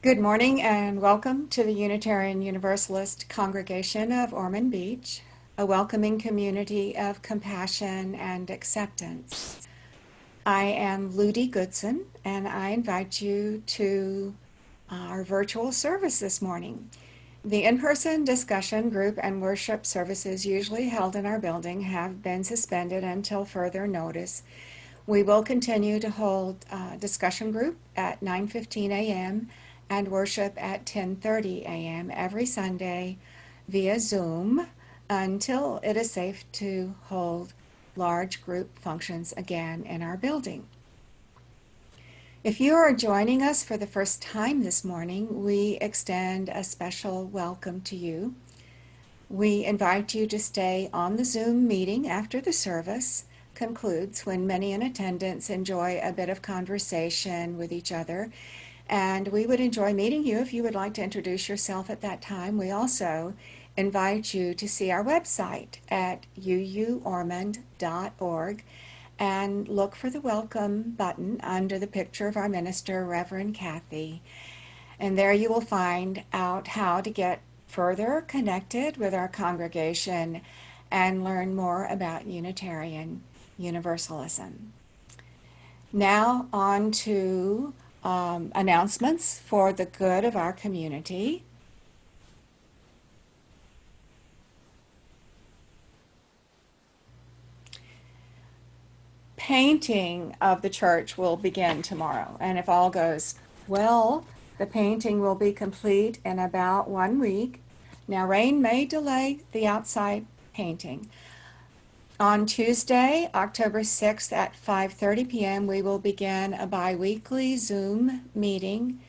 Good morning and welcome to the Unitarian Universalist Congregation of Ormond Beach, a welcoming community of compassion and acceptance. I am Ludi Goodson and I invite you to our virtual service this morning. The in-person discussion group and worship services usually held in our building have been suspended until further notice. We will continue to hold discussion group at 9:15 a.m. and worship at 10:30 a.m. every Sunday via Zoom until it is safe to hold large group functions again in our building. If you are joining us for the first time this morning, we extend a special welcome to you. We invite you to stay on the Zoom meeting after the service concludes, when many in attendance enjoy a bit of conversation with each other. And we would enjoy meeting you if you would like to introduce yourself at that time. We also invite you to see our website at uuormond.org and look for the welcome button under the picture of our minister, Reverend Kathy. And there you will find out how to get further connected with our congregation and learn more about Unitarian Universalism. Now on to announcements for the good of our community. Painting of the church will begin tomorrow, and if all goes well, the painting will be complete in about 1 week. Now, rain may delay the outside painting. On Tuesday, October 6th at 5:30 p.m., we will begin a bi-weekly Zoom meeting,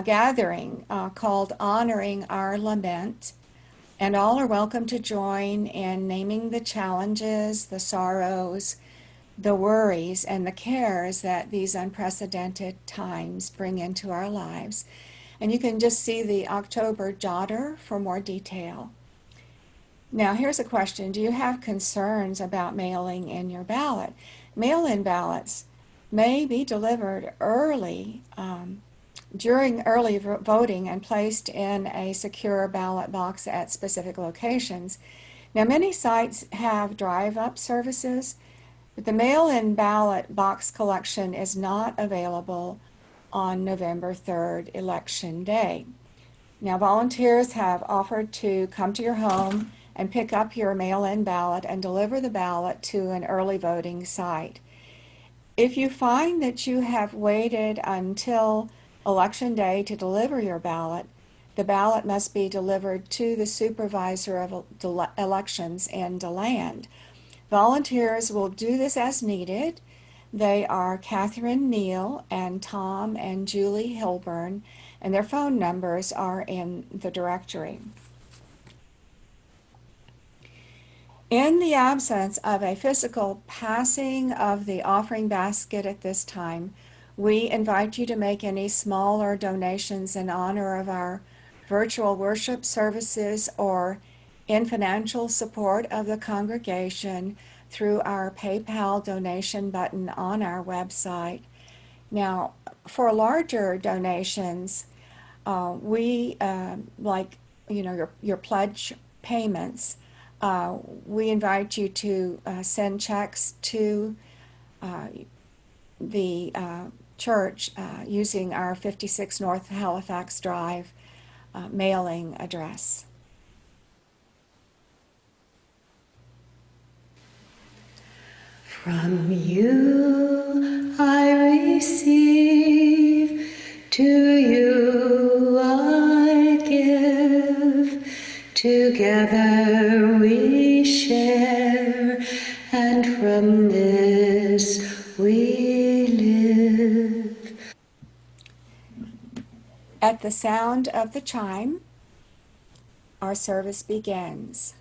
gathering called Honoring Our Lament. And all are welcome to join in naming the challenges, the sorrows, the worries, and the cares that these unprecedented times bring into our lives. And you can just see the October jotter for more detail. Now, here's a question. Do you have concerns about mailing in your ballot? Mail-in ballots may be delivered early during early voting and placed in a secure ballot box at specific locations. Now, many sites have drive-up services, but the mail-in ballot box collection is not available on November 3rd, Election Day. Now, volunteers have offered to come to your home and pick up your mail-in ballot and deliver the ballot to an early voting site. If you find that you have waited until Election Day to deliver your ballot, the ballot must be delivered to the supervisor of elections in DeLand. Volunteers will do this as needed. They are Catherine Neal and Tom and Julie Hilburn, and their phone numbers are in the directory. In the absence of a physical passing of the offering basket at this time, we invite you to make any smaller donations in honor of our virtual worship services or in financial support of the congregation through our PayPal donation button on our website. Now, for larger donations, we like your pledge payments. We invite you to send checks to the church using our 56 North Halifax Drive mailing address. From you I receive, to you I give. Together we share, and from this we live. At the sound of the chime, our service begins.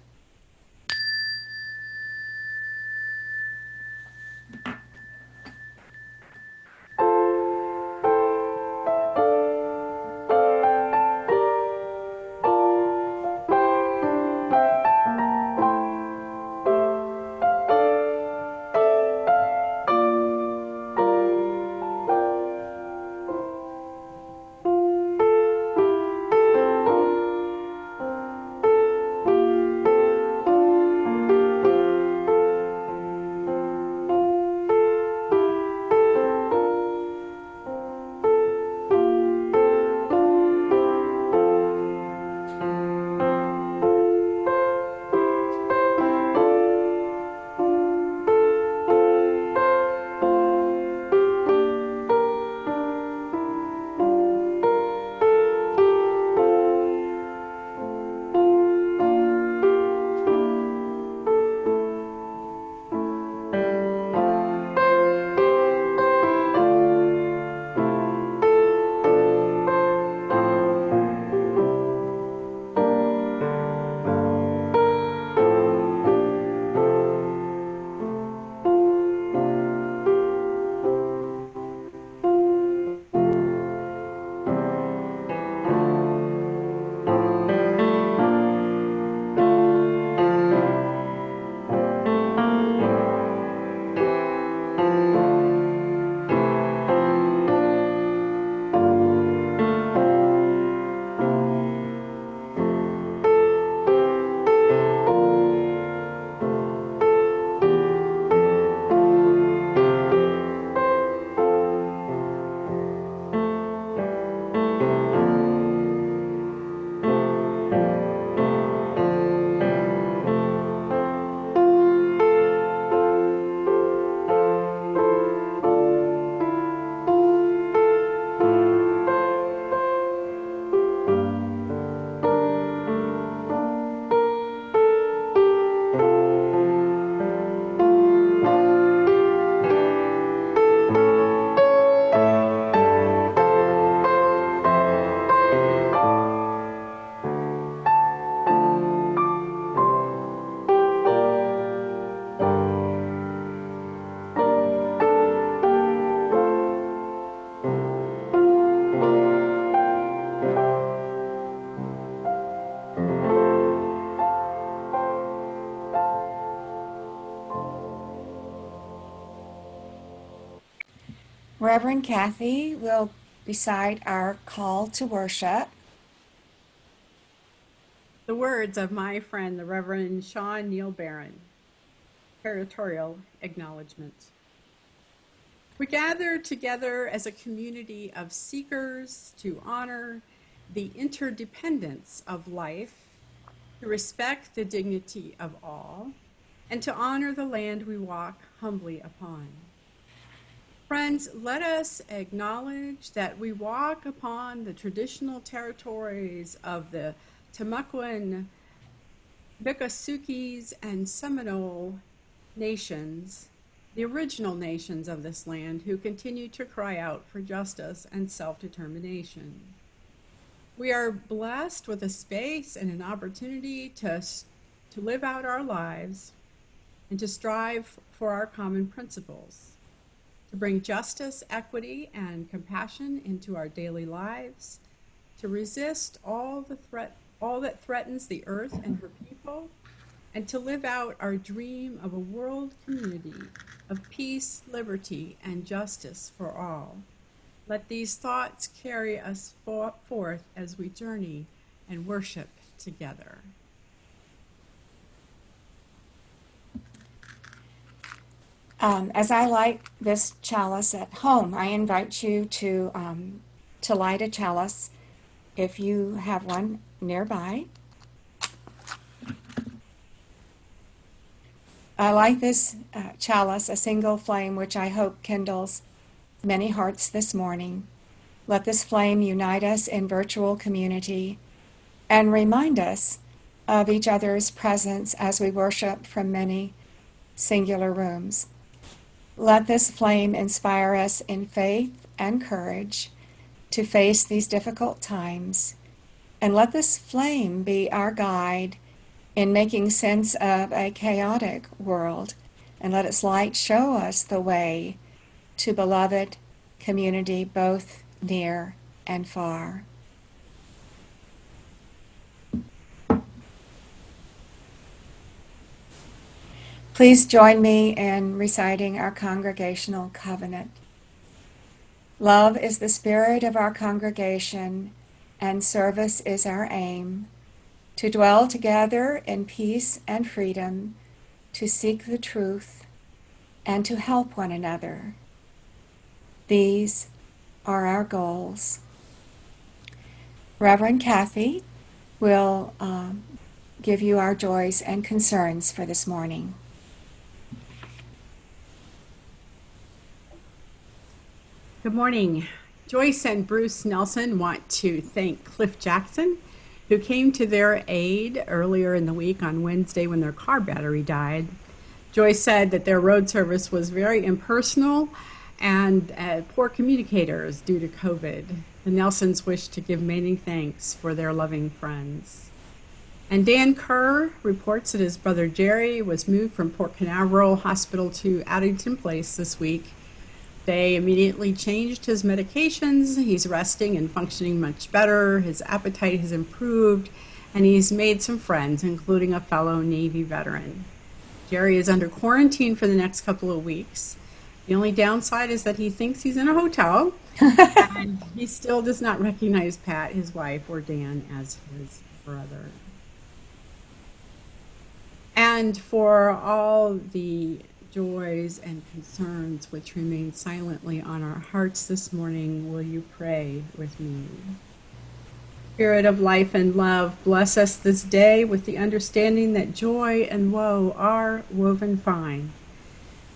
Reverend Kathy will recite our call to worship. The words of my friend, the Reverend Sean Neil Barron, territorial acknowledgement. We gather together as a community of seekers to honor the interdependence of life, to respect the dignity of all, and to honor the land we walk humbly upon. Friends, let us acknowledge that we walk upon the traditional territories of the Timucuan, Miccosukes, and Seminole nations, the original nations of this land, who continue to cry out for justice and self-determination. We are blessed with a space and an opportunity to live out our lives and to strive for our common principles, to bring justice, equity, and compassion into our daily lives, to resist all that threatens the earth and her people, and to live out our dream of a world community of peace, liberty, and justice for all. Let these thoughts carry us forth as we journey and worship together. As I light this chalice at home, I invite you to light a chalice if you have one nearby. I light this chalice, a single flame, which I hope kindles many hearts this morning. Let this flame unite us in virtual community and remind us of each other's presence as we worship from many singular rooms. Let this flame inspire us in faith and courage to face these difficult times. And let this flame be our guide in making sense of a chaotic world. And let its light show us the way to beloved community, both near and far. Please join me in reciting our congregational covenant. Love is the spirit of our congregation, and service is our aim, to dwell together in peace and freedom, to seek the truth, and to help one another. These are our goals. Reverend Kathy will give you our joys and concerns for this morning. Good morning. Joyce and Bruce Nelson want to thank Cliff Jackson, who came to their aid earlier in the week on Wednesday when their car battery died. Joyce said that their road service was very impersonal and poor communicators due to COVID. The Nelsons wish to give many thanks for their loving friends. And Dan Kerr reports that his brother Jerry was moved from Port Canal Rural Hospital to Addington Place this week. They immediately changed his medications. He's resting and functioning much better. His appetite has improved, and he's made some friends, including a fellow Navy veteran. Jerry is under quarantine for the next couple of weeks. The only downside is that he thinks he's in a hotel, and he still does not recognize Pat, his wife, or Dan as his brother. And for all the joys and concerns which remain silently on our hearts this morning, will you pray with me? Spirit of life and love, bless us this day with the understanding that joy and woe are woven fine,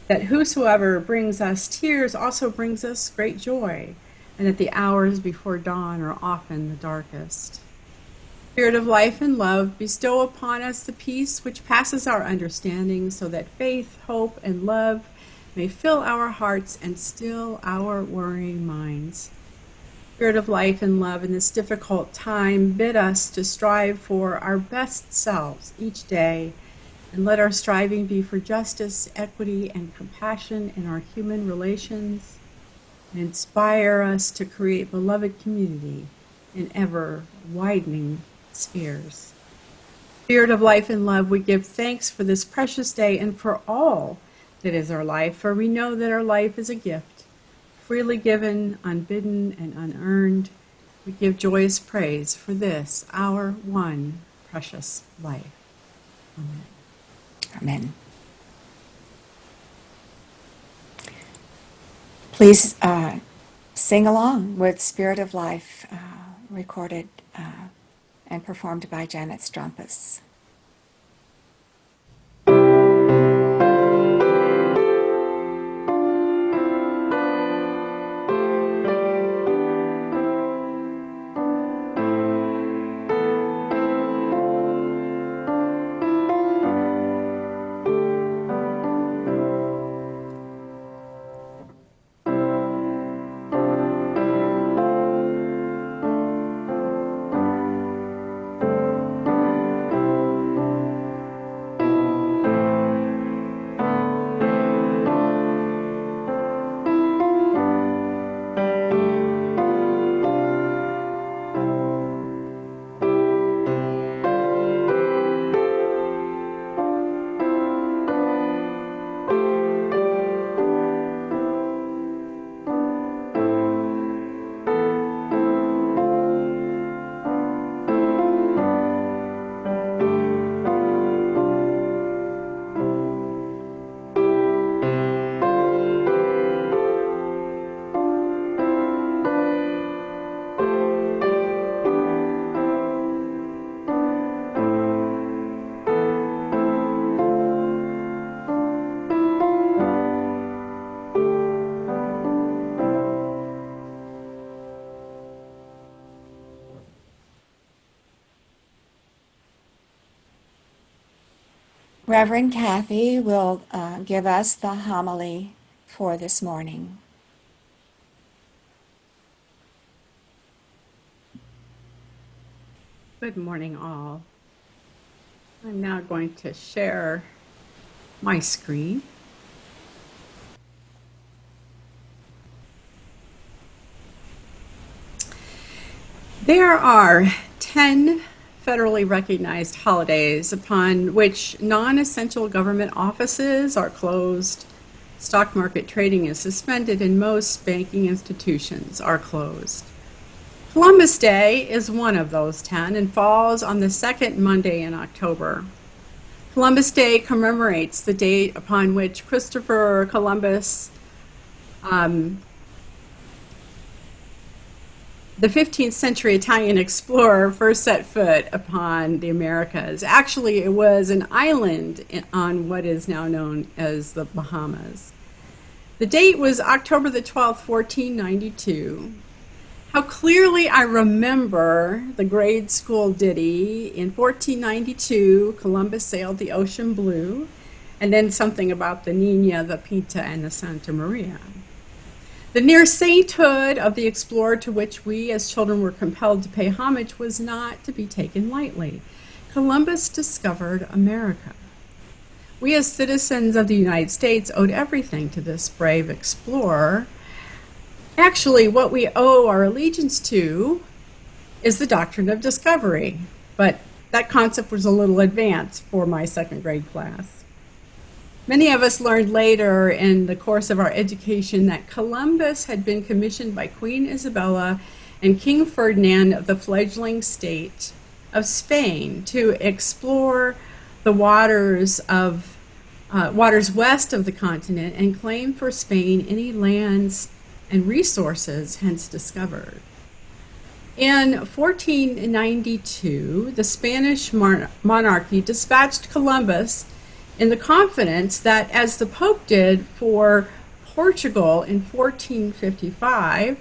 that whosoever brings us tears also brings us great joy, and that the hours before dawn are often the darkest. Spirit of life and love, bestow upon us the peace which passes our understanding, so that faith, hope, and love may fill our hearts and still our worrying minds. Spirit of life and love, in this difficult time, bid us to strive for our best selves each day, and let our striving be for justice, equity, and compassion in our human relations, and inspire us to create beloved community in ever-widening spheres. Spirit of life and love, we give thanks for this precious day and for all that is our life, for we know that our life is a gift freely given, unbidden, and unearned, we give joyous praise for this, our one precious life. Amen. Amen. Please sing along with Spirit of Life, recorded and performed by Janet Strumpus. Reverend Kathy will give us the homily for this morning. Good morning, all. I'm now going to share my screen. There are 10 federally recognized holidays upon which non-essential government offices are closed, stock market trading is suspended, and most banking institutions are closed. Columbus Day is one of those 10 and falls on the second Monday in October. Columbus Day commemorates the date upon which Christopher Columbus, the 15th century Italian explorer, first set foot upon the Americas. Actually, it was an island on what is now known as the Bahamas. The date was October the 12th, 1492. How clearly I remember the grade school ditty. In 1492, Columbus sailed the ocean blue, and then something about the Nina, the Pinta, and the Santa Maria. The near sainthood of the explorer to which we as children were compelled to pay homage was not to be taken lightly. Columbus discovered America. We as citizens of the United States owed everything to this brave explorer. Actually, what we owe our allegiance to is the doctrine of discovery, but that concept was a little advanced for my second grade class. Many of us learned later in the course of our education that Columbus had been commissioned by Queen Isabella and King Ferdinand of the fledgling state of Spain to explore the waters west of the continent and claim for Spain any lands and resources hence discovered. In 1492, the Spanish monarchy dispatched Columbus in the confidence that, as the Pope did for Portugal in 1455,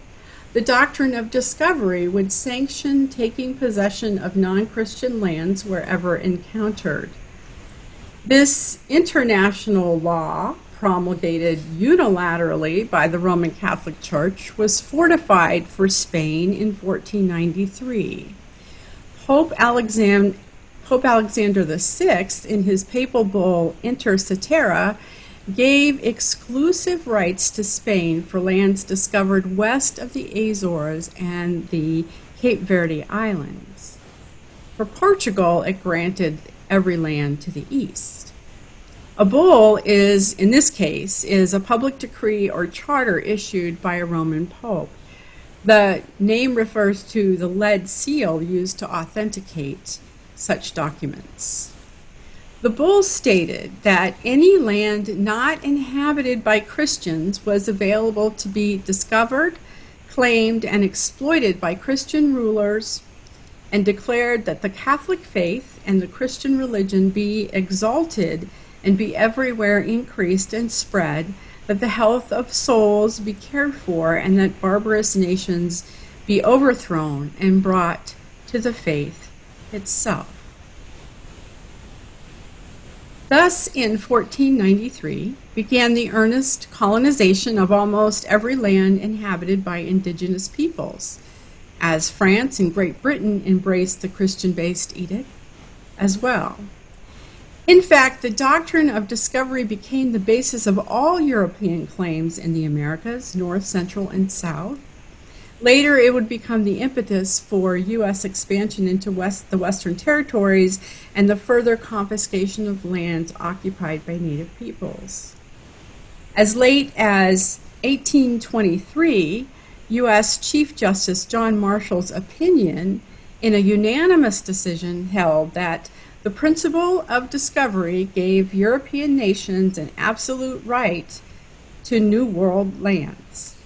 the doctrine of discovery would sanction taking possession of non-Christian lands wherever encountered. This international law, promulgated unilaterally by the Roman Catholic Church, was fortified for Spain in 1493. Pope Alexander VI, in his papal bull Inter Cetera, gave exclusive rights to Spain for lands discovered west of the Azores and the Cape Verde Islands. For Portugal, it granted every land to the east. A bull is, in this case, is a public decree or charter issued by a Roman pope. The name refers to the lead seal used to authenticate such documents. The bull stated that any land not inhabited by Christians was available to be discovered, claimed, and exploited by Christian rulers, and declared that the Catholic faith and the Christian religion be exalted and be everywhere increased and spread, that the health of souls be cared for, and that barbarous nations be overthrown and brought to the faith itself. Thus, in 1493, began the earnest colonization of almost every land inhabited by indigenous peoples, as France and Great Britain embraced the Christian-based edict as well. In fact, the doctrine of discovery became the basis of all European claims in the Americas, North, Central, and South. Later, it would become the impetus for U.S. expansion into the Western territories and the further confiscation of lands occupied by Native peoples. As late as 1823, U.S. Chief Justice John Marshall's opinion in a unanimous decision held that the principle of discovery gave European nations an absolute right to New World lands.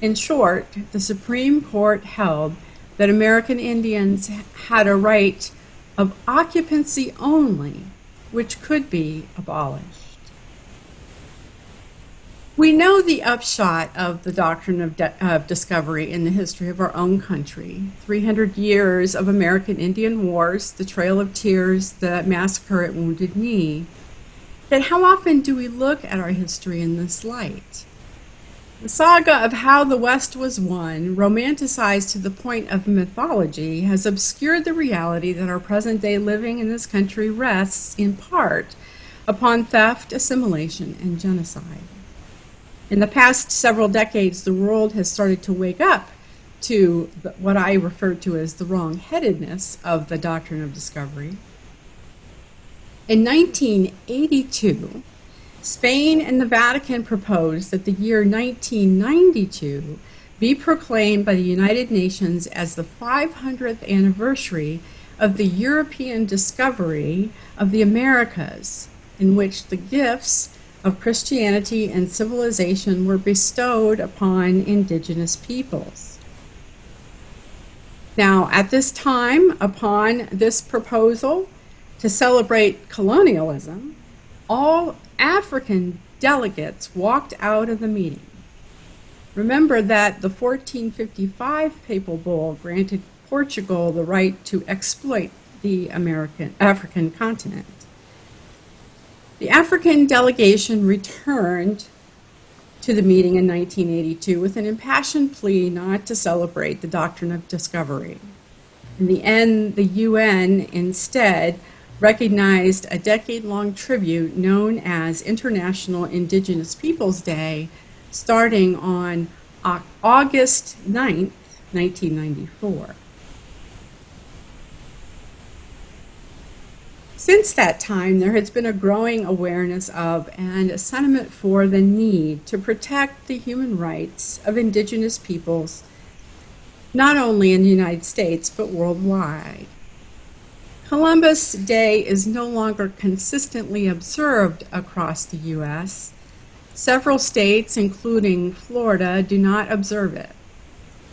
In short, the Supreme Court held that American Indians had a right of occupancy only, which could be abolished. We know the upshot of the doctrine of discovery in the history of our own country. 300 years of American Indian wars, the Trail of Tears, the massacre at Wounded Knee. Yet how often do we look at our history in this light? The saga of how the West was won, romanticized to the point of mythology, has obscured the reality that our present-day living in this country rests, in part, upon theft, assimilation, and genocide. In the past several decades, the world has started to wake up to what I refer to as the wrong-headedness of the doctrine of discovery. In 1982, Spain and the Vatican proposed that the year 1992 be proclaimed by the United Nations as the 500th anniversary of the European discovery of the Americas, in which the gifts of Christianity and civilization were bestowed upon indigenous peoples. Now, at this time, upon this proposal to celebrate colonialism, all African delegates walked out of the meeting. Remember that the 1455 Papal Bull granted Portugal the right to exploit the African continent. The African delegation returned to the meeting in 1982 with an impassioned plea not to celebrate the doctrine of discovery. In the end, the UN instead recognized a decade-long tribute known as International Indigenous Peoples Day, starting on August 9th, 1994. Since that time, there has been a growing awareness of and a sentiment for the need to protect the human rights of indigenous peoples, not only in the United States, but worldwide. Columbus Day is no longer consistently observed across the U.S. Several states, including Florida, do not observe it.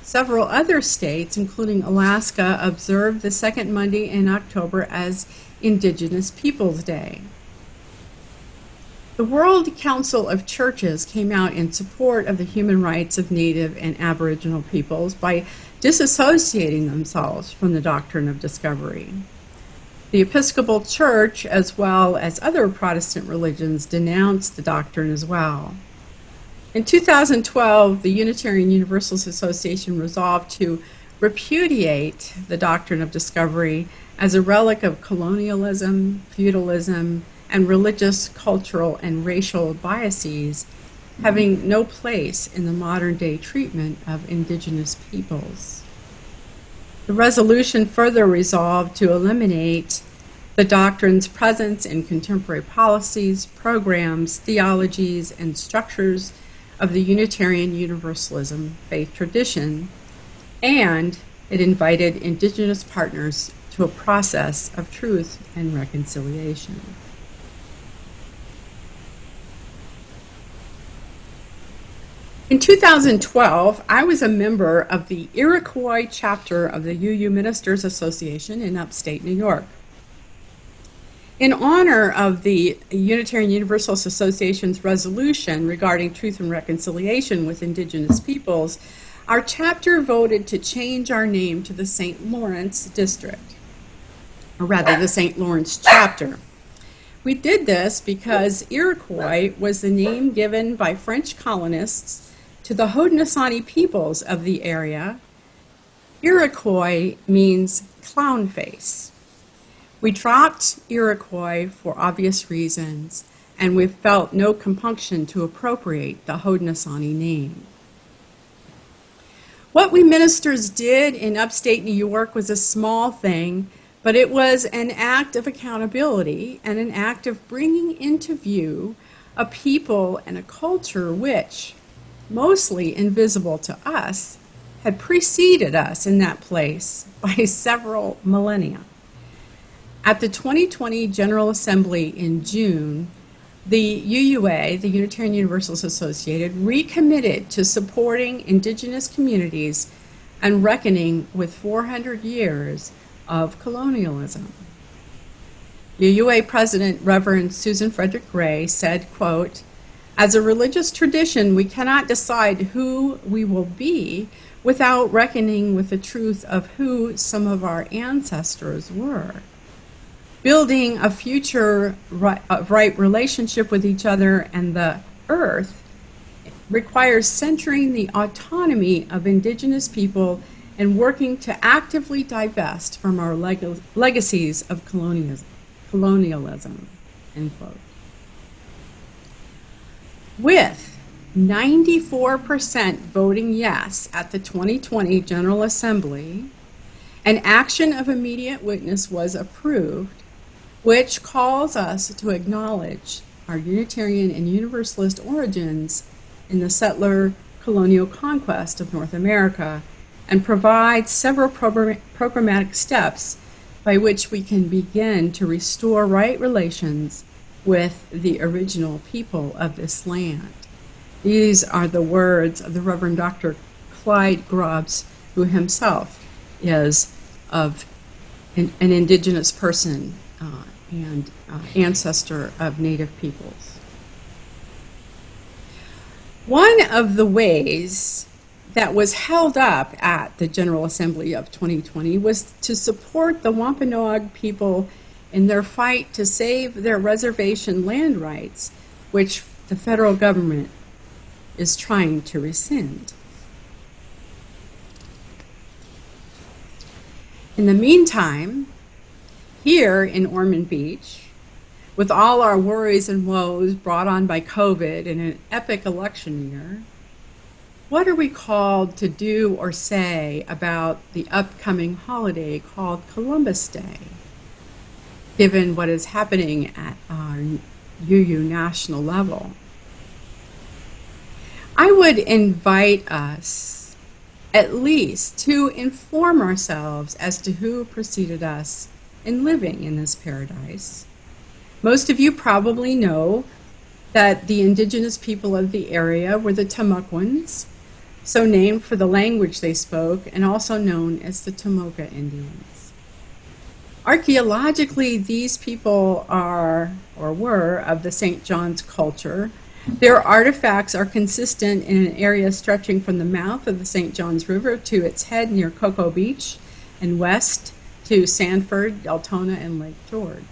Several other states, including Alaska, observe the second Monday in October as Indigenous Peoples Day. The World Council of Churches came out in support of the human rights of Native and Aboriginal peoples by disassociating themselves from the doctrine of discovery. The Episcopal Church, as well as other Protestant religions, denounced the doctrine as well. In 2012, the Unitarian Universalist Association resolved to repudiate the doctrine of discovery as a relic of colonialism, feudalism, and religious, cultural, and racial biases, having no place in the modern-day treatment of indigenous peoples. The resolution further resolved to eliminate the doctrine's presence in contemporary policies, programs, theologies, and structures of the Unitarian Universalism faith tradition, and it invited Indigenous partners to a process of truth and reconciliation. In 2012, I was a member of the Iroquois chapter of the UU Ministers Association in upstate New York. In honor of the Unitarian Universalist Association's resolution regarding truth and reconciliation with Indigenous peoples, our chapter voted to change our name to the St. Lawrence District, or rather the St. Lawrence chapter. We did this because Iroquois was the name given by French colonists to the Haudenosaunee peoples of the area. Iroquois means clown face. We dropped Iroquois for obvious reasons, and we felt no compunction to appropriate the Haudenosaunee name. What we ministers did in upstate New York was a small thing, but it was an act of accountability and an act of bringing into view a people and a culture which, mostly invisible to us, had preceded us in that place by several millennia. At the 2020 General Assembly in June, the UUA, the Unitarian Universalists Associated, recommitted to supporting Indigenous communities and reckoning with 400 years of colonialism. UUA President Reverend Susan Frederick Gray said, quote, "As a religious tradition, we cannot decide who we will be without reckoning with the truth of who some of our ancestors were. Building a future right relationship with each other and the earth requires centering the autonomy of Indigenous people and working to actively divest from our legacies of colonialism," end quote. With 94% voting yes at the 2020 General Assembly, an action of immediate witness was approved, which calls us to acknowledge our Unitarian and Universalist origins in the settler colonial conquest of North America and provide several programmatic steps by which we can begin to restore right relations with the original people of this land. These are the words of the Reverend Dr. Clyde Grubbs, who himself is of an Indigenous person and ancestor of Native peoples. One of the ways that was held up at the General Assembly of 2020 was to support the Wampanoag people in their fight to save their reservation land rights, which the federal government is trying to rescind. In the meantime, here in Ormond Beach, with all our worries and woes brought on by COVID and an epic election year, what are we called to do or say about the upcoming holiday called Columbus Day, given what is happening at our UU national level? I would invite us at least to inform ourselves as to who preceded us in living in this paradise. Most of you probably know that the Indigenous people of the area were the Timucuans, so named for the language they spoke, and also known as the Tomoka Indians. Archaeologically, these people are, or were, of the St. John's culture. Their artifacts are consistent in an area stretching from the mouth of the St. John's River to its head near Cocoa Beach and west to Sanford, Deltona, and Lake George.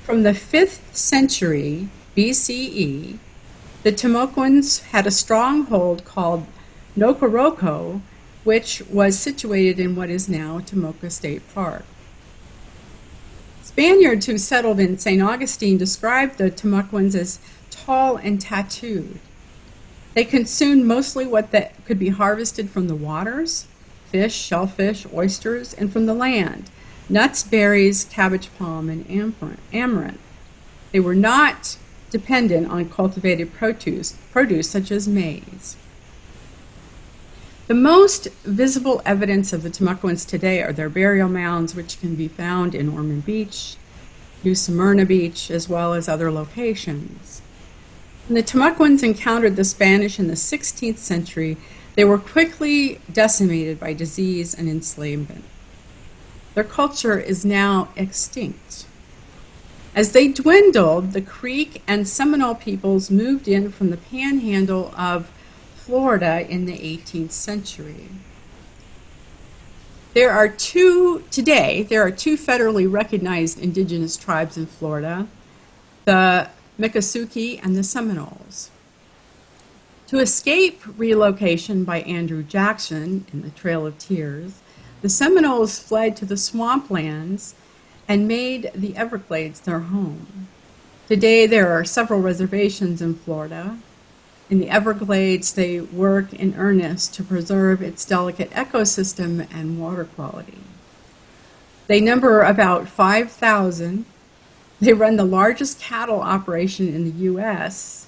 From the 5th century BCE, the Timucuans had a stronghold called Nokoroko, which was situated in what is now Tomoka State Park. Spaniards who settled in St. Augustine described the Timucuans as tall and tattooed. They consumed mostly what could be harvested from the waters, fish, shellfish, oysters, and from the land, nuts, berries, cabbage palm, and amaranth. They were not dependent on cultivated produce such as maize. The most visible evidence of the Timucuans today are their burial mounds, which can be found in Ormond Beach, New Smyrna Beach, as well as other locations. When the Timucuans encountered the Spanish in the 16th century, they were quickly decimated by disease and enslavement. Their culture is now extinct. As they dwindled, the Creek and Seminole peoples moved in from the panhandle of Florida in the 18th century. There are two federally recognized indigenous tribes in Florida, the Miccosukee and the Seminoles. To escape relocation by Andrew Jackson in the Trail of Tears, the Seminoles fled to the swamplands and made the Everglades their home. Today, there are several reservations in Florida. In the Everglades, they work in earnest to preserve its delicate ecosystem and water quality. They number about 5,000. They run the largest cattle operation in the U.S.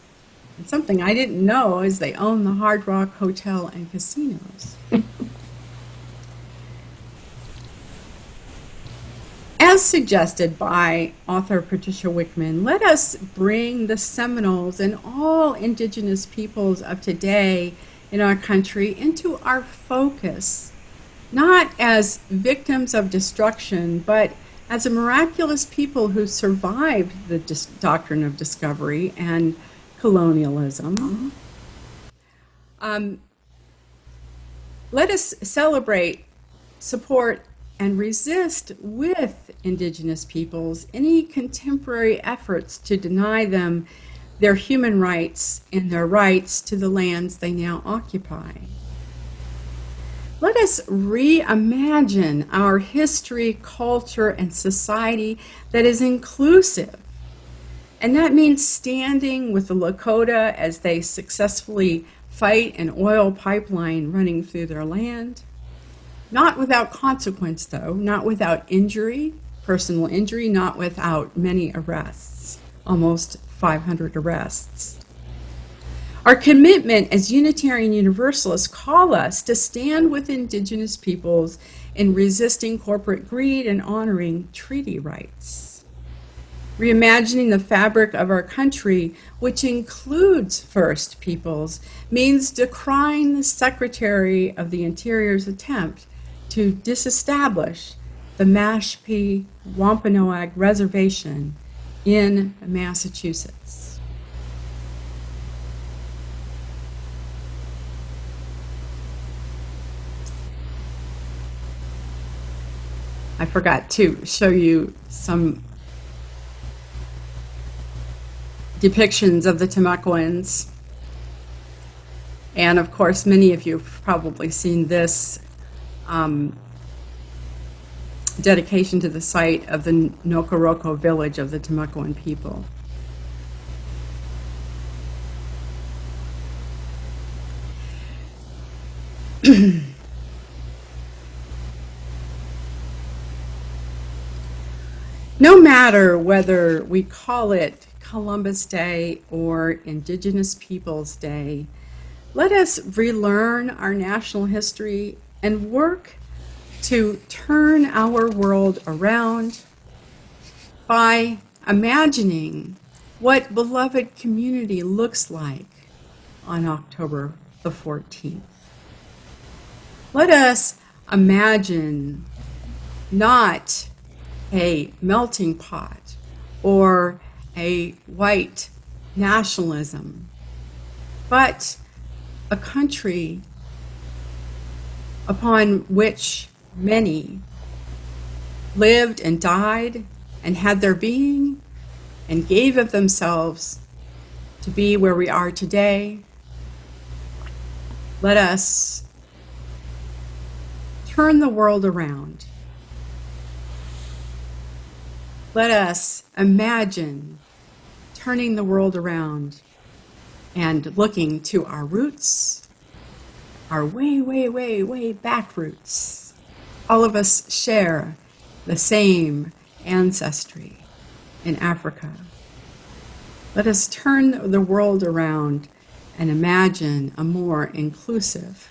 And something I didn't know is they own the Hard Rock Hotel and casinos. As suggested by author Patricia Wickman, let us bring the Seminoles and all indigenous peoples of today in our country into our focus, not as victims of destruction, but as a miraculous people who survived the doctrine of discovery and colonialism. Let us celebrate, support, and resist with indigenous peoples any contemporary efforts to deny them their human rights and their rights to the lands they now occupy. Let us reimagine our history, culture, and society that is inclusive. And that means standing with the Lakota as they successfully fight an oil pipeline running through their land. Not without consequence, though, not without injury, personal injury, not without many arrests, almost 500 arrests. Our commitment as Unitarian Universalists call us to stand with indigenous peoples in resisting corporate greed and honoring treaty rights. Reimagining the fabric of our country, which includes First Peoples, means decrying the Secretary of the Interior's attempt to disestablish the Mashpee Wampanoag Reservation in Massachusetts. I forgot to show you some depictions of the Timucuans. And of course, many of you have probably seen this dedication to the site of the Nokoroko village of the Timucuan people. No matter whether we call it Columbus Day or Indigenous Peoples Day, let us relearn our national history and work to turn our world around by imagining what beloved community looks like on October the 14th. Let us imagine not a melting pot or a white nationalism, but a country upon which many lived and died and had their being and gave of themselves to be where we are today. Let us turn the world around. Let us imagine turning the world around and looking to our roots, our way, way, way, way back roots. All of us share the same ancestry in Africa. Let us turn the world around and imagine a more inclusive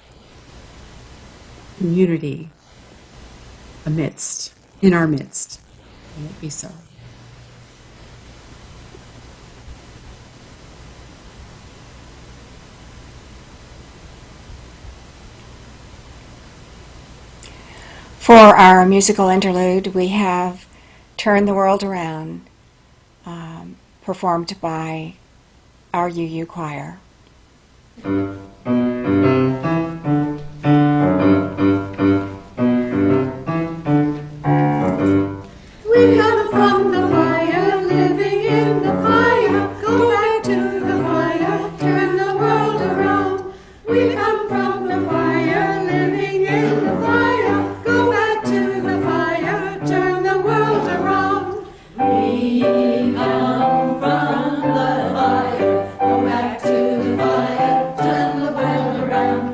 community in our midst. May it be so. For our musical interlude, we have Turn the World Around, performed by our UU choir. We come from the fire, living in the fire. Go back to the fire, turn the world around. We come from the fire, living in the fire. Go back to the fire, turn the world around. We come from the fire, go back to the fire, turn the world around.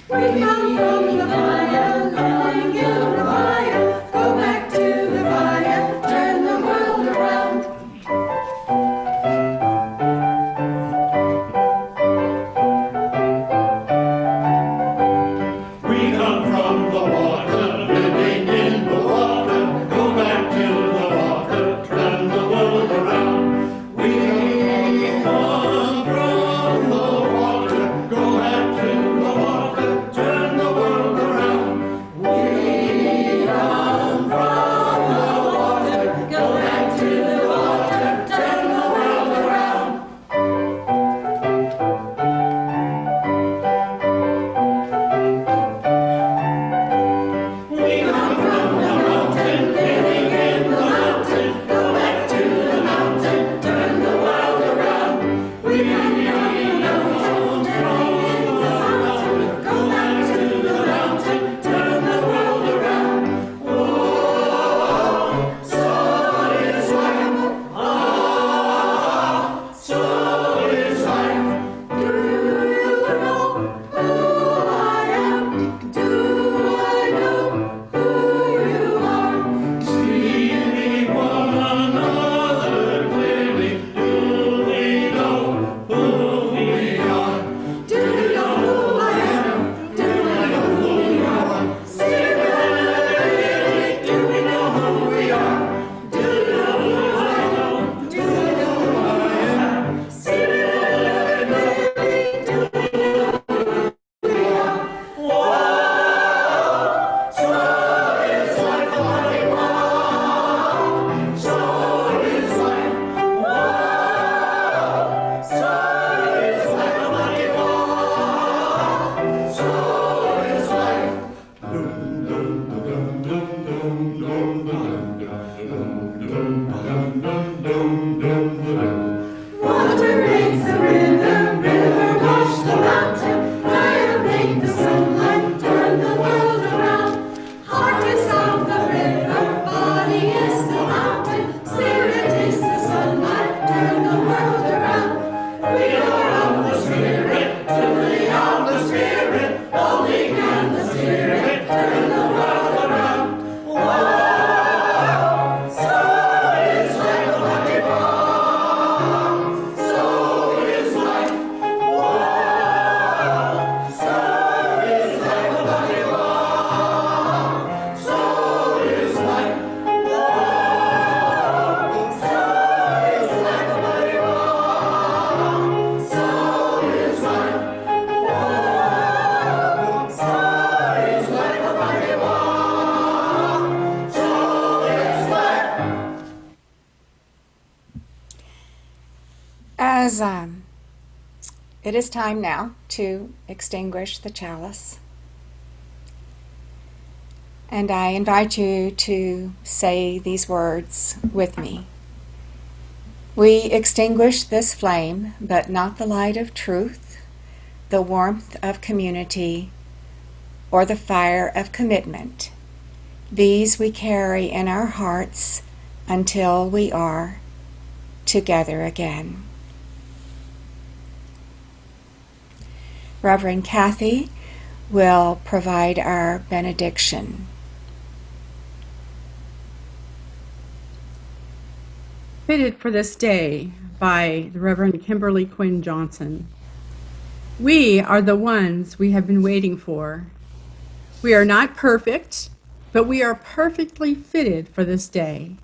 We come from the fire, living in the fire. Go back to the fire, turn the world around. We come from the water, living in the water. Go back to the water, turn the world around. We come from the water, go back to the water, turn the world around. We come from the water, go back to the water, turn the world around. We come from the mountain, living in the mountain. Go back to the mountain, turn the world around. We come from the mountain, living in the mountain. Go back to the mountain, turn the world around. Oh, so is life. Ah, so is life. Do you know who I am? Do I know who you are? See one another clearly. Do we know who we are? Do you know who I am? Do I know who you are? See one another clearly. Do we know who we are? Do you know who I know? Do I know who I am? See one another clearly. Do we know who we are? Whoa, so is life a mighty wow. So is life. Whoa, so is life a mighty wow. So is life. Dum dum dum dum dum dum dum dum dum dum dum. Water rains the river wash the mountain, fire paint the sunlight, turn the world around. Heart is of the river, body is the mountain, spirit is the sunlight, turn the world around. We are of the spirit, truly of the spirit, only can the spirit turn the world around. Whoa, so is life a mighty wow. So is life. Whoa, so is life a mighty wow. So is life. Whoa, so is life a mighty wow. So is life. Whoa, so is life a mighty wow. So is life. As it is time now to extinguish the chalice, and I invite you to say these words with me. We extinguish this flame, but not the light of truth, the warmth of community, or the fire of commitment. These we carry in our hearts until we are together again. Reverend Kathy will provide our benediction. Fitted for This Day by the Reverend Kimberly Quinn Johnson. We are the ones we have been waiting for. We are not perfect, but we are perfectly fitted for this day.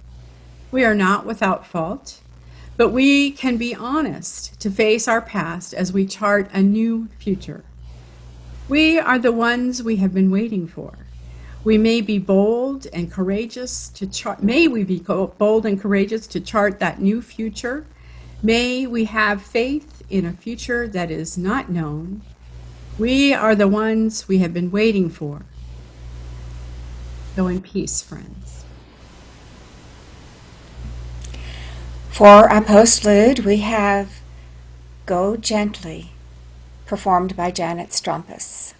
We are not without fault, but we can be honest to face our past as we chart a new future. We are the ones we have been waiting for. We may be bold and courageous to chart. May we be bold and courageous to chart that new future. May we have faith in a future that is not known. We are the ones we have been waiting for. Go in peace, friends. For our postlude, we have Go Gently, performed by Janet Strumpus.